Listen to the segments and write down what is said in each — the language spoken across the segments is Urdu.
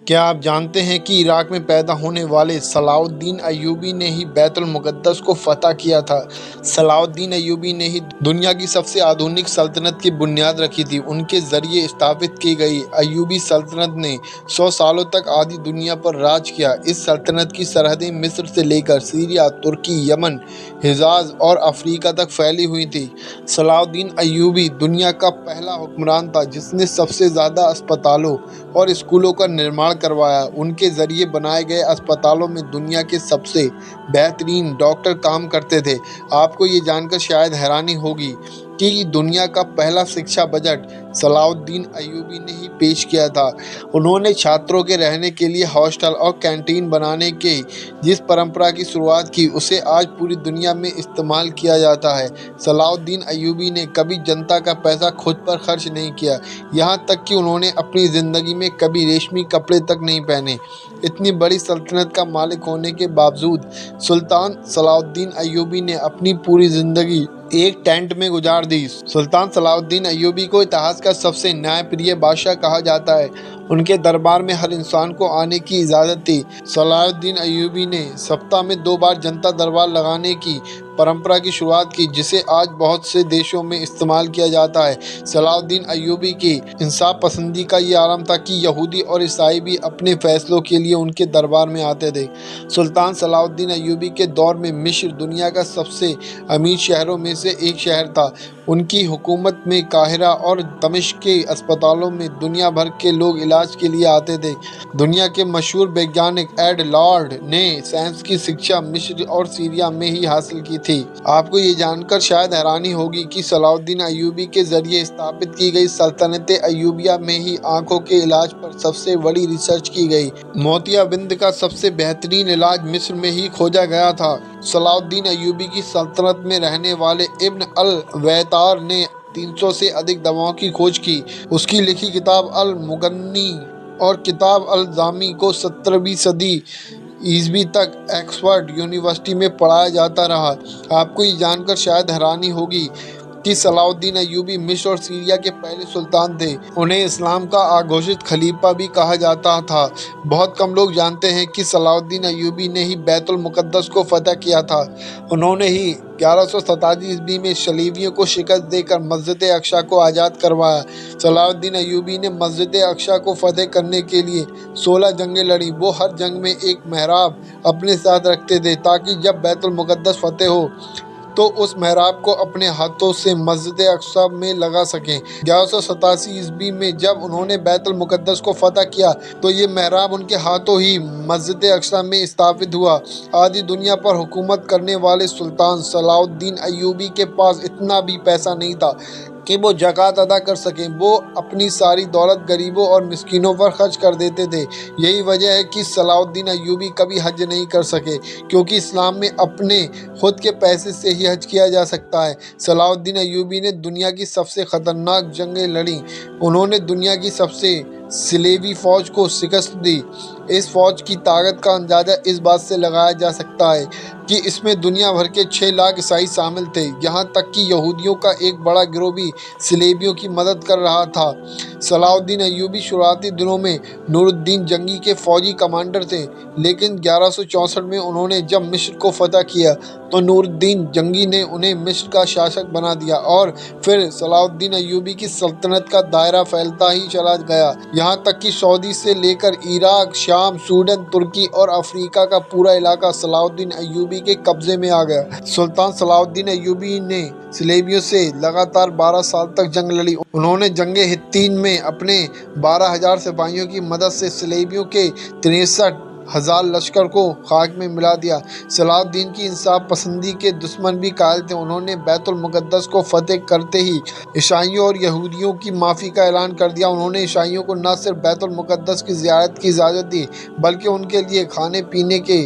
کیا آپ جانتے ہیں کہ عراق میں پیدا ہونے والے صلاح الدین ایوبی نے ہی بیت المقدس کو فتح کیا تھا؟ صلاح الدین ایوبی نے ہی دنیا کی سب سے آدھونک سلطنت کی بنیاد رکھی تھی۔ ان کے ذریعے استھاپت کی گئی ایوبی سلطنت نے 100 سالوں تک آدھی دنیا پر راج کیا۔ اس سلطنت کی سرحدیں مصر سے لے کر سیریا، ترکی، یمن، حجاز اور افریقہ تک پھیلی ہوئی تھیں۔ صلاح الدین ایوبی دنیا کا پہلا حکمران تھا جس نے سب سے زیادہ اسپتالوں اور اسکولوں کا نرمان کروایا۔ ان کے ذریعے بنائے گئے اسپتالوں میں دنیا کے سب سے بہترین ڈاکٹر کام کرتے تھے۔ آپ کو یہ جان کر شاید حیرانی ہوگی کہ دنیا کا پہلا شکشا بجٹ صلاح الدین ایوبی نے ہی پیش کیا تھا۔ انہوں نے چھاتروں کے رہنے کے لیے ہاسٹل اور کینٹین بنانے کی جس پرمپرا کی شروعات کی اسے آج پوری دنیا میں استعمال کیا جاتا ہے۔ صلاح الدین ایوبی نے کبھی جنتا کا پیسہ خود پر خرچ نہیں کیا، یہاں تک کہ انہوں نے اپنی زندگی میں کبھی ریشمی کپڑے تک نہیں پہنے۔ اتنی بڑی سلطنت کا مالک ہونے کے باوجود سلطان صلاح الدین ایوبی نے اپنی پوری زندگی ایک ٹینٹ میں گزار دی۔ سلطان صلاح الدین ایوبی کو اتہاس کا سب سے نیائے پریہ بادشاہ کہا جاتا ہے۔ ان کے دربار میں ہر انسان کو آنے کی اجازت تھی۔ صلاح الدین ایوبی نے سپتاہ میں 2 بار جنتا دربار لگانے کی پرمپرا کی شروعات کی جسے آج بہت سے دیشوں میں استعمال کیا جاتا ہے۔ صلاح الدین ایوبی کی انصاف پسندی کا یہ عالم تھا کہ یہودی اور عیسائی بھی اپنے فیصلوں کے لیے ان کے دربار میں آتے تھے۔ سلطان صلاح الدین ایوبی کے دور میں مصر دنیا کا سب سے امیر شہروں میں سے ایک شہر تھا۔ ان کی حکومت میں قاہرہ اور دمشق کے اسپتالوں میں دنیا بھر کے لوگ علاج کے لیے آتے تھے۔ دنیا کے مشہور ویگیانک ایڈلارڈ نے سائنس کی شکشا مصر اور سیریا میں ہی حاصل کی تھی۔ آپ کو یہ جان کر شاید حیرانی ہوگی کہ صلاح الدین ایوبی کے ذریعے استھاپت کی گئی سلطنت ایوبیہ میں ہی آنکھوں کے علاج پر سب سے بڑی ریسرچ کی گئی۔ موتیا بند کا سب سے بہترین علاج مصر میں ہی کھوجا گیا تھا۔ صلاح الدین ایوبی کی سلطنت میں رہنے والے ابن الویتار نے 300 سے ادھک دواؤں کی کھوج کی۔ اس کی لکھی کتاب المغنی اور کتاب الجامی کو 17ویں صدی عیسوی تک آکسفورڈ یونیورسٹی میں پڑھایا جاتا رہا۔ آپ کو یہ جان کر شاید حیرانی ہوگی کہ صلاح الدین ایوبی مصر اور سیریا کے پہلے سلطان تھے۔ انہیں اسلام کا آگھوشت خلیفہ بھی کہا جاتا تھا۔ بہت کم لوگ جانتے ہیں کہ صلاح الدین ایوبی نے ہی بیت المقدس کو فتح کیا تھا۔ انہوں نے ہی 1187 عیسوی میں صلیبیوں کو شکست دے کر مسجد اقصی کو آزاد کروایا۔ صلاح الدین ایوبی نے مسجد اقصی کو فتح کرنے کے لیے 16 جنگیں لڑیں۔ وہ ہر جنگ میں ایک محراب اپنے ساتھ رکھتے تھے تاکہ جب بیت المقدس فتح ہو تو اس محراب کو اپنے ہاتھوں سے مسجد اقصی میں لگا سکیں۔ 1187 عیسوی میں جب انہوں نے بیت المقدس کو فتح کیا تو یہ محراب ان کے ہاتھوں ہی مسجد اقصی میں استھاپت ہوا۔ آدھی دنیا پر حکومت کرنے والے سلطان صلاح الدین ایوبی کے پاس اتنا بھی پیسہ نہیں تھا کہ وہ زکوٰۃ ادا کر سکیں۔ وہ اپنی ساری دولت غریبوں اور مسکینوں پر خرچ کر دیتے تھے۔ یہی وجہ ہے کہ صلاح الدین ایوبی کبھی حج نہیں کر سکے، کیونکہ اسلام میں اپنے خود کے پیسے سے ہی حج کیا جا سکتا ہے۔ صلاح الدین ایوبی نے دنیا کی سب سے خطرناک جنگیں لڑیں۔ انہوں نے دنیا کی سب سے صلیبی فوج کو شکست دی۔ اس فوج کی طاقت کا اندازہ اس بات سے لگایا جا سکتا ہے کہ اس میں دنیا بھر کے 6 لاکھ عیسائی شامل تھے، یہاں تک کہ یہودیوں کا ایک بڑا گروہ بھی صلیبیوں کی مدد کر رہا تھا۔ صلاح الدین ایوبی شروعاتی دنوں میں نور الدین جنگی کے فوجی کمانڈر تھے، لیکن 1164 میں انہوں نے جب مصر کو فتح کیا تو نور الدین جنگی نے انہیں مصر کا شاشک بنا دیا اور پھر صلاح الدین ایوبی کی سلطنت کا دائرہ پھیلتا ہی چلا گیا، یہاں تک کہ سعودی سے لے کر عراق، شام، سوڈان، ترکی اور افریقہ کا پورا علاقہ صلاح الدین ایوبی کے قبضے میں آ گیا۔ سلطان صلاح الدین ایوبی نے صلیبیوں سے لگاتار 12 سال تک جنگ لڑی۔ انہوں نے جنگ حطین میں اپنے 12,000 سپاہیوں کی مدد سے صلیبیوں کے 63,000 لشکر کو خاک میں ملا دیا۔ صلاح الدین کی انصاف پسندی کے دشمن بھی قائل تھے۔ انہوں نے بیت المقدس کو فتح کرتے ہی عیسائیوں اور یہودیوں کی معافی کا اعلان کر دیا۔ انہوں نے عیسائیوں کو نہ صرف بیت المقدس کی زیارت کی اجازت دی بلکہ ان کے لیے کھانے پینے کے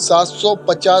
750